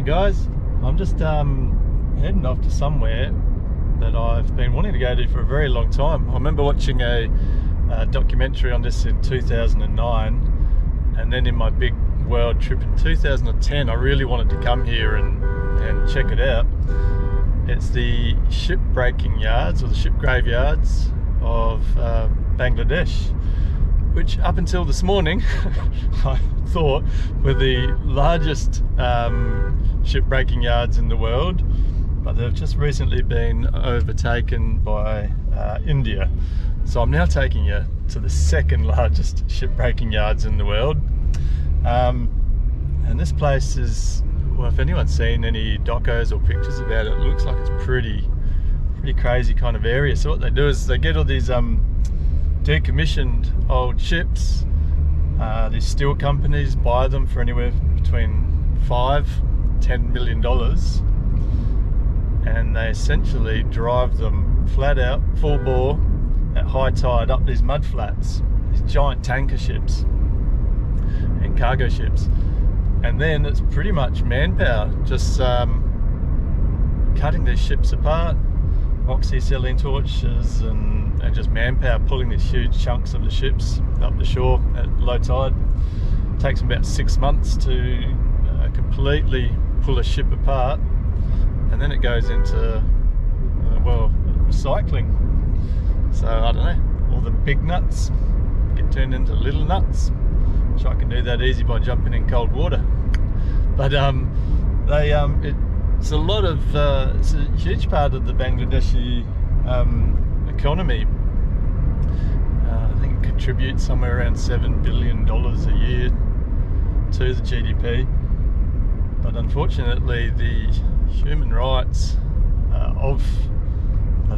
Morning guys, I'm just heading off to somewhere that I've been wanting to go to for a very long time. I remember watching a documentary on this in 2009, and then in my big world trip in 2010 I really wanted to come here and check it out. It's the shipbreaking yards, or the ship graveyards of Bangladesh, which up until this morning I thought were the largest shipbreaking yards in the world, but they've just recently been overtaken by India. So I'm now taking you to the second largest shipbreaking yards in the world, and this place is, well, if anyone's seen any docos or pictures about it, it looks like it's pretty crazy kind of area. So what they do is they get all these decommissioned old ships. These steel companies buy them for anywhere between $5–10 million, and they essentially drive them flat out, full bore, at high tide up these mud flats, these giant tanker ships and cargo ships. And then it's pretty much manpower, just cutting these ships apart, oxy-acetylene torches, and just manpower pulling these huge chunks of the ships up the shore at low tide. It takes them about 6 months to completely pull a ship apart, and then it goes into well, recycling. So I don't know, all the big nuts get turned into little nuts, which I can do that easy by jumping in cold water. But it's a lot of it's a huge part of the Bangladeshi economy. I think it contributes somewhere around $7 billion a year to the GDP. But unfortunately, the human rights of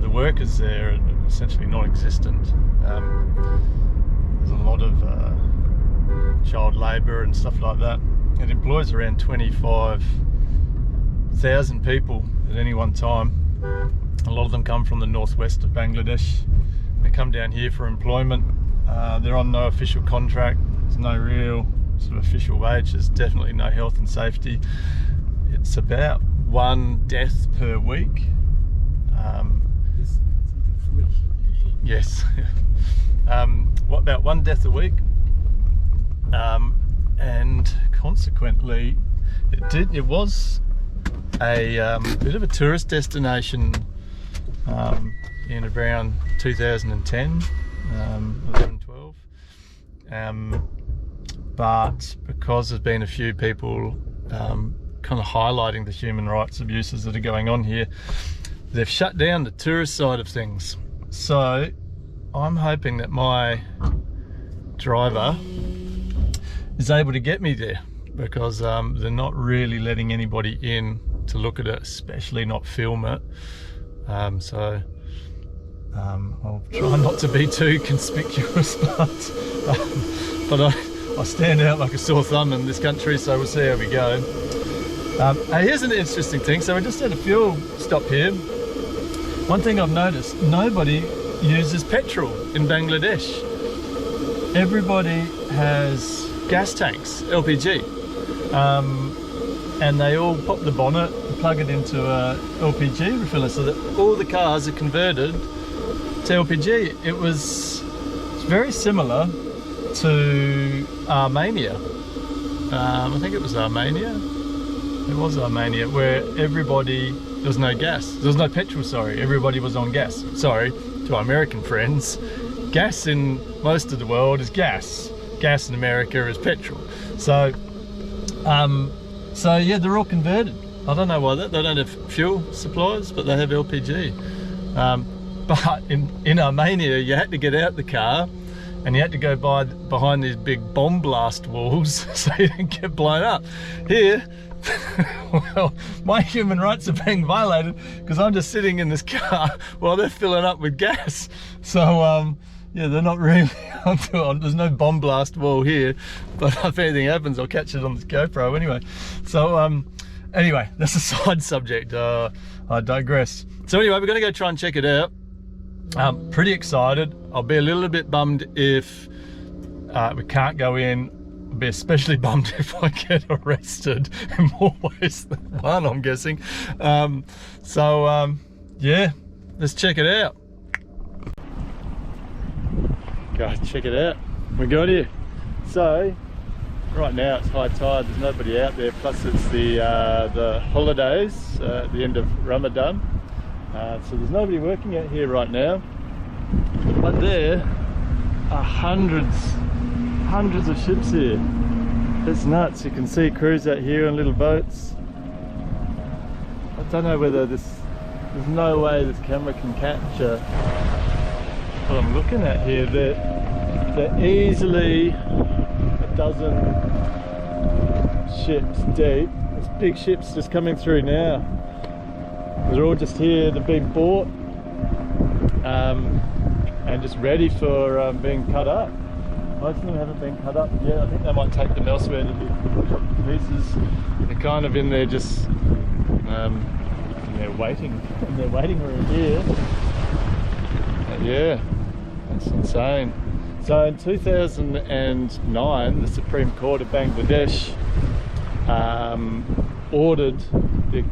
the workers there are essentially non-existent. There's a lot of child labour and stuff like that. It employs around 25,000 people at any one time. A lot of them come from the northwest of Bangladesh. They come down here for employment. They're on no official contract. There's no real sort of official wage. There's definitely no health and safety. It's about 1 death per week. Yes. What about 1 death a week? And consequently, it was a bit of a tourist destination in around 2010, 11, 12. But because there's been a few people kind of highlighting the human rights abuses that are going on here, they've shut down the tourist side of things. So I'm hoping that my driver is able to get me there, because they're not really letting anybody in to look at it, especially not film it. So I'll try not to be too conspicuous, but I stand out like a sore thumb in this country, so we'll see how we go. Hey, here's an interesting thing. So we just had a fuel stop here. One thing I've noticed, nobody uses petrol in Bangladesh. Everybody has gas tanks, LPG, and they all pop the bonnet and plug it into a LPG refiller, so that all the cars are converted to LPG. It's very similar to Armenia. I think it was Armenia. It was Armenia, where there was no gas. There was no petrol, sorry. Everybody was on gas. Sorry to our American friends. Gas in most of the world is gas. Gas in America is petrol. So yeah, they're all converted. I don't know why they don't have fuel supplies, but they have LPG. But in Armenia, you had to get out the car and you had to go behind these big bomb blast walls so you didn't get blown up. Here, well, my human rights are being violated because I'm just sitting in this car while they're filling up with gas. So yeah, they're not really onto it. There's no bomb blast wall here, but if anything happens, I'll catch it on this GoPro anyway. So anyway, that's a side subject. I digress. So anyway, we're going to go try and check it out. I'm pretty excited. I'll be a little bit bummed if we can't go in I'll be especially bummed if I get arrested in more ways than one, I'm guessing. Yeah, let's check it out. Guys, check it out. We got here. So, right now it's high tide, there's nobody out there, plus it's the holidays at the end of Ramadan. So there's nobody working out here right now. But there are hundreds of ships here. It's nuts. You can see crews out here on little boats. I don't know whether there's no way this camera can capture what I'm looking at here. They're easily a dozen ships deep. There's big ships just coming through now. They're all just here, they've been bought and just ready for being cut up. Most of them haven't been cut up yet. I think they might take them elsewhere to be chopped to pieces. They're kind of in there just in their waiting room here. Yeah, that's insane. So in 2009, the Supreme Court of Bangladesh ordered the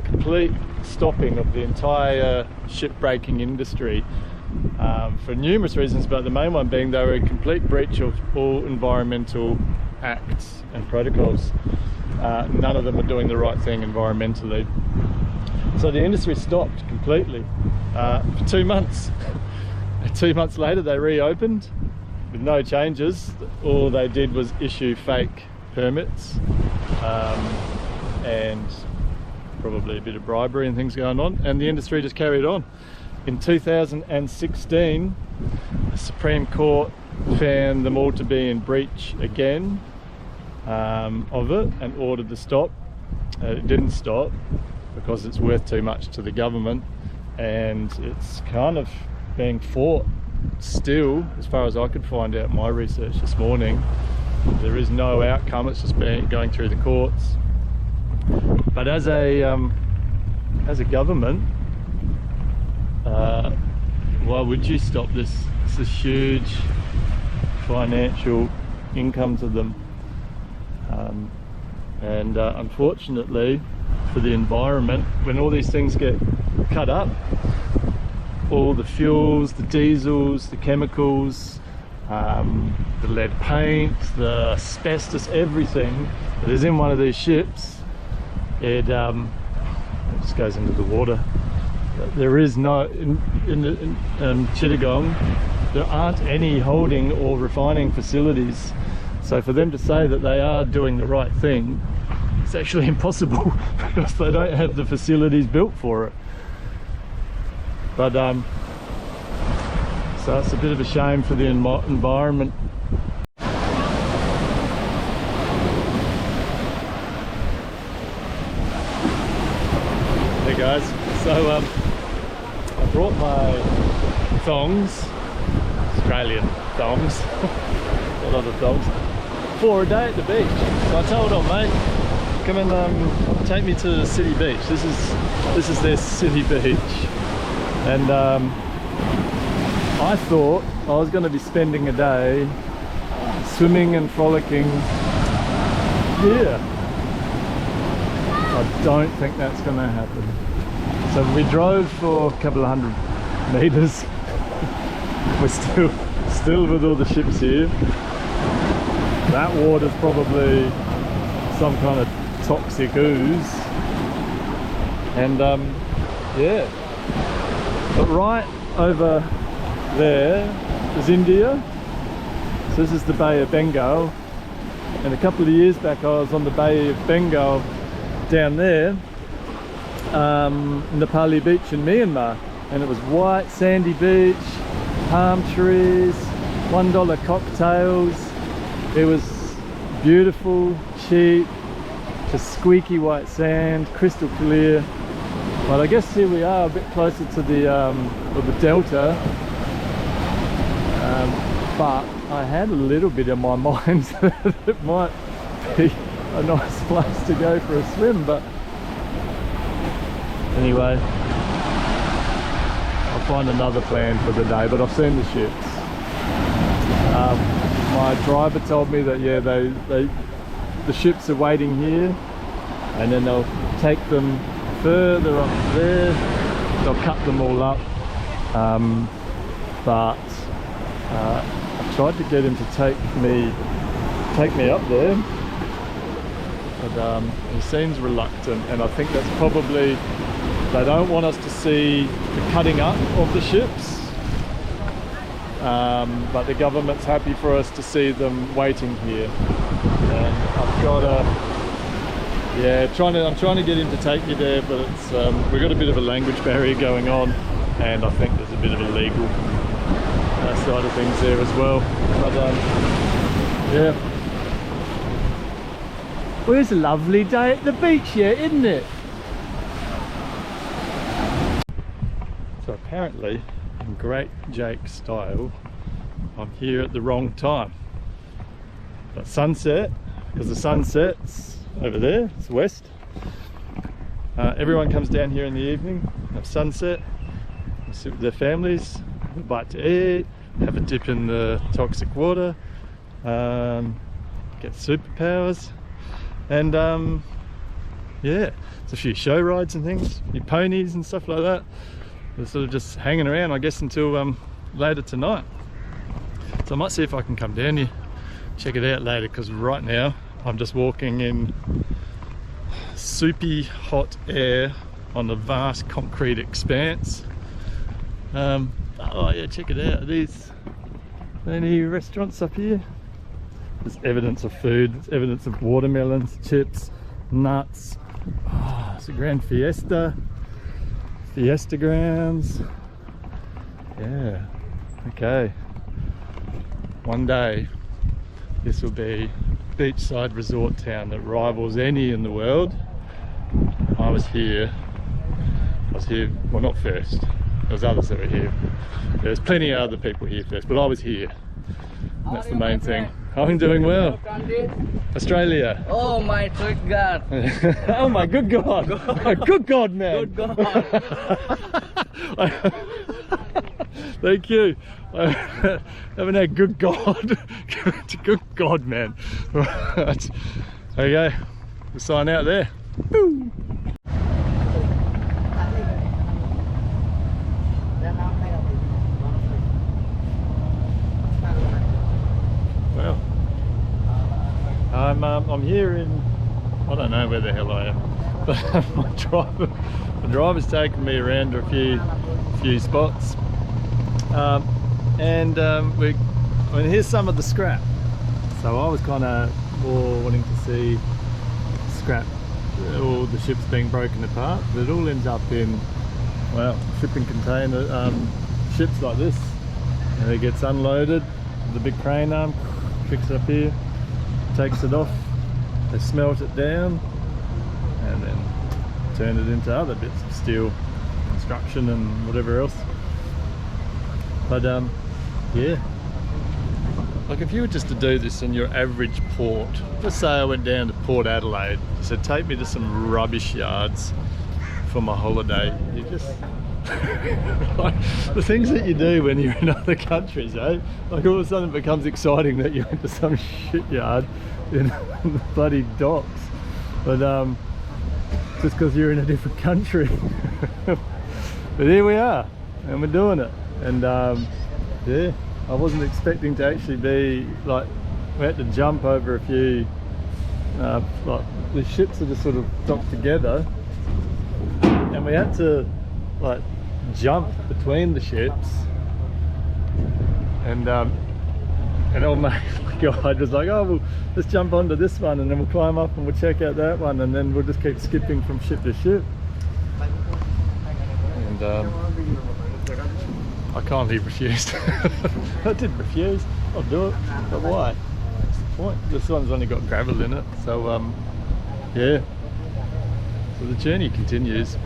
complete stopping of the entire shipbreaking industry for numerous reasons, but the main one being they were in complete breach of all environmental acts and protocols. None of them are doing the right thing environmentally. So the industry stopped completely for 2 months. 2 months later they reopened with no changes. All they did was issue fake permits and probably a bit of bribery and things going on, and the industry just carried on. In 2016, the Supreme Court found them all to be in breach again of it and ordered the stop. It didn't stop because it's worth too much to the government, and it's kind of being fought still, as far as I could find out in my research this morning. There is no outcome, it's just going through the courts. But as a government, why would you stop this? This is huge financial income to them, and unfortunately for the environment, when all these things get cut up, all the fuels, the diesels, the chemicals, the lead paint, the asbestos, everything that is in one of these ships, it just goes into the water. There is no, in Chittagong, there aren't any holding or refining facilities. So for them to say that they are doing the right thing, it's actually impossible because they don't have the facilities built for it. But so it's a bit of a shame for the environment. Hey guys, so I brought my thongs, Australian thongs, a lot of thongs, for a day at the beach. So I told them, mate, come and take me to the city beach. This is their city beach, and I thought I was going to be spending a day swimming and frolicking here. I don't think that's going to happen. So we drove for a couple of 100 meters. We're still with all the ships here. That water's probably some kind of toxic ooze, and yeah. But right over there is India. So this is the Bay of Bengal, and a couple of years back I was on the Bay of Bengal down there, Nepali beach in Myanmar, and it was white sandy beach, palm trees, $1 cocktails. It was beautiful, cheap, just squeaky white sand, crystal clear. But I guess here we are a bit closer to the delta, but I had a little bit in my mind that it might be a nice place to go for a swim, but anyway, I'll find another plan for the day. But I've seen the ships. my driver told me that yeah, the ships are waiting here, and then they'll take them further up there. They'll cut them all up. But I tried to get him to take me up there, but he seems reluctant, and I think that's probably they don't want us to see the cutting up of the ships. But the government's happy for us to see them waiting here, and I've got I'm trying to get him to take me there, but it's we've got a bit of a language barrier going on, and I think there's a bit of a legal side of things there as well. But yeah, well, it's a lovely day at the beach here, isn't it? So apparently, in great Jake style, I'm here at the wrong time. But sunset, because the sun sets over there, it's west. Everyone comes down here in the evening, have sunset, sit with their families, have a bite to eat, have a dip in the toxic water, get superpowers, and yeah, it's a few show rides and things, your ponies and stuff like that. They're sort of just hanging around, I guess, until later tonight. So I might see if I can come down here, check it out later, because right now I'm just walking in soupy hot air on a vast concrete expanse. Oh yeah, check it out. These any restaurants up here? There's evidence of food, there's evidence of watermelons, chips, nuts. Oh, it's a grand fiesta grounds. Yeah, okay. One day this will be a beachside resort town that rivals any in the world. I was here, well, not first. There was others that were here. There's plenty of other people here first, but I was here. That's the main thing. I'm doing well. Australia. Oh my sweet God. Oh my good God. Good God, man. Good God. Thank you. I haven't had good God. Good God, man. Right. Okay, we'll sign out there. Woo. Well, I'm here in, I don't know where the hell I am, but my driver's taken me around to a few spots, and here's some of the scrap. So I was kind of more wanting to see scrap, all the ships being broken apart, but it all ends up in, well, shipping container ships like this, and it gets unloaded with a big crane arm, picks it up here, takes it off, they smelt it down, and then turn it into other bits of steel construction and whatever else. But yeah, like if you were just to do this in your average port, let's say I went down to Port Adelaide, so take me to some rubbish yards for my holiday, you just like, the things that you do when you're in other countries, eh? Like all of a sudden it becomes exciting that you went to some shit yard in the bloody docks, but just because you're in a different country. But here we are, and we're doing it, and yeah, I wasn't expecting to actually be like, we had to jump over a few like the ships are just sort of docked together, and we had to like jump between the ships, and oh my God, was like, oh, well, let's jump onto this one, and then we'll climb up and we'll check out that one, and then we'll just keep skipping from ship to ship. And I kindly refused. I didn't refuse, I'll do it, but why? What's the point? This one's only got gravel in it, so yeah, so the journey continues.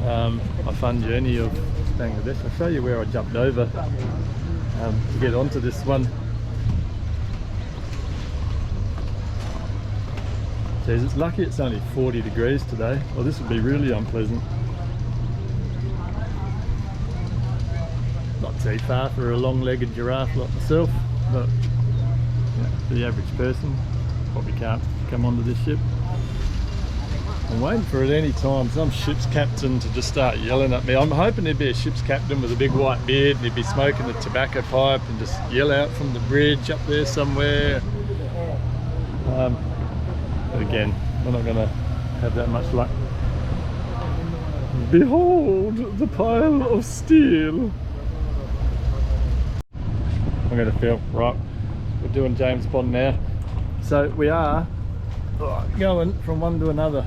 A fun journey of Bangladesh. I'll show you where I jumped over to get onto this one. Jeez, it's lucky it's only 40 degrees today, or this would be really unpleasant. Not too far for a long-legged giraffe like myself, but for the average person, probably can't come onto this ship. I'm waiting for it any time, some ship's captain to just start yelling at me. I'm hoping there'd be a ship's captain with a big white beard and he'd be smoking a tobacco pipe and just yell out from the bridge up there somewhere. But again, we're not going to have that much luck. Behold the pile of steel. I'm going to film, right, we're doing James Bond now. So we are going from one to another.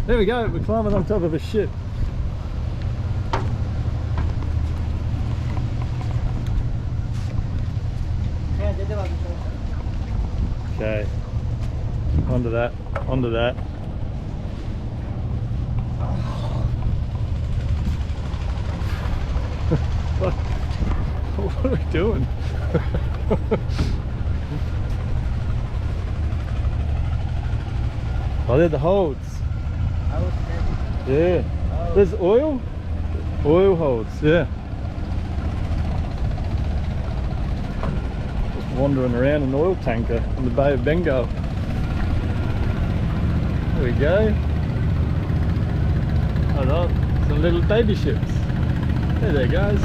There we go, we're climbing on top of a ship. Okay, onto that, onto that. What are we doing? Oh, they're the holds. Yeah. There's oil? Oil holds, yeah. Just wandering around an oil tanker in the Bay of Bengal. There we go. Oh look, some little baby ships. There goes.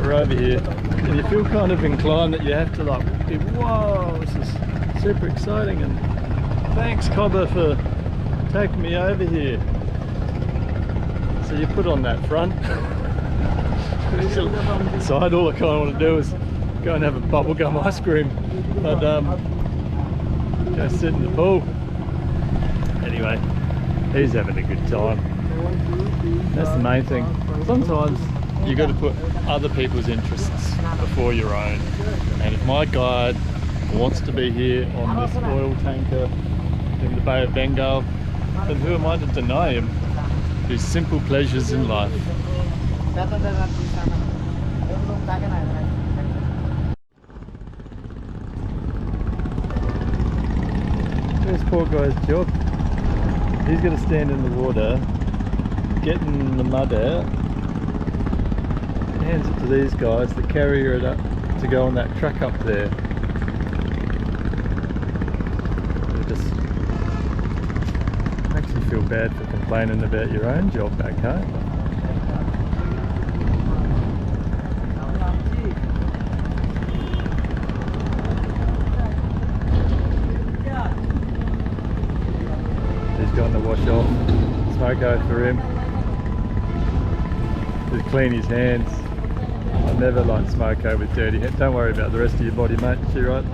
Over here, and you feel kind of inclined that you have to like be, whoa, this is super exciting, and thanks Cobber for taking me over here. So you put on that front. Inside, all I kind of want to do is go and have a bubblegum ice cream, but go sit in the pool. Anyway, he's having a good time. That's the main thing. Sometimes you got to put other people's interests before your own, and if my guide wants to be here on this oil tanker in the Bay of Bengal, then who am I to deny him his simple pleasures in life? This poor guy's job. He's got to stand in the water, getting the mud out, hands it to these guys that carry it up to go on that truck up there. It just makes you feel bad for complaining about your own job back home. He's gone to wash off. Smoko for him. Just clean his hands. I never like Smoko with dirty hands. Don't worry about the rest of your body, mate. You right?